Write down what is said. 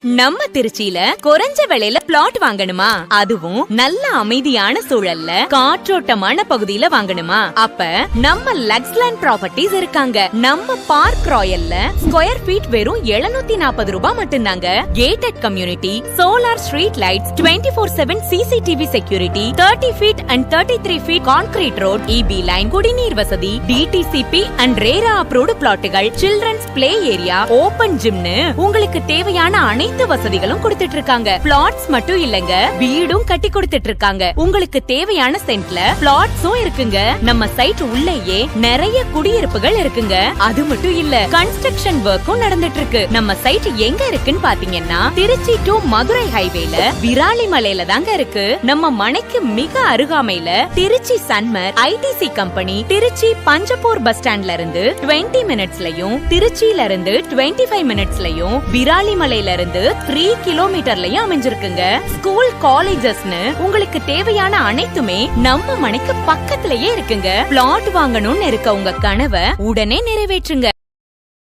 நம்ம திருச்சியில குறைஞ்ச விலையில பிளாட் வாங்கணுமா? அதுவும் நல்ல அமைதியான சூழல்ல காற்றோட்டமான பகுதியில வாங்கணுமா? அப்ப நம்ம லக்ஸ்லேண்ட் ப்ராப்பர்ட்டிஸ் இருக்காங்க. நம்ம பார்க் ராயல்ல ஸ்கொயர் ஃபீட் வெறும் 740 ரூபாய் மட்டும்தாங்க. Gated community, solar street lights, 24/7 CCTV security, 30 feet and 33 feet concrete road, EB line, குடிநீர் வசதி, DTCP and ரேரா அப்ரூவ்டு பிளாட்டுகள், சில்ட்ரன்ஸ் பிளே ஏரியா, ஓபன் ஜிம்னு உங்களுக்கு தேவையான அனைத்து வசதிகளும் கொடுத்துட்டு இருக்காங்க. பிளாட்ஸ் மட்டும் இல்லங்க, வீடும் கட்டி கொடுத்துட்டு இருக்காங்க. உங்களுக்கு தேவையான சென்ட்ல பிளாட்ஸும் இருக்குங்க. நம்ம சைட் உள்ளேயே நிறைய குடியிருப்புகள் இருக்குங்க. அது மட்டும் இல்ல, கன்ஸ்ட்ரக்ஷன் ஒர்க்கும் நடந்துட்டு இருக்கு. நம்ம சைட் எங்க இருக்குன்னு பாத்தீங்கன்னா திருச்சி டு மதுரை ஹைவேல விராலிமலையில தாங்க இருக்கு. நம்ம மனைக்கு மிக அருகாமையில Trichy Sanmar ITC company Trichy Panchapur bus ஸ்டாண்ட்ல இருந்து 20 மினிட்ஸ்லயும், திருச்சியில இருந்து 25 மினிட்ஸ்லயும், விராலிமலையில இருந்து 3 கிலோமீட்டர்லயும் அமைஞ்சிருக்குங்க. ஸ்கூல், காலேஜஸ்னு உங்களுக்கு தேவையான அனைத்துமே நம்ம மனைக்கு பக்கத்திலேயே இருக்குங்க. பிளாட் வாங்கணும்னு இருக்க உங்க கனவை உடனே நிறைவேற்றுங்க.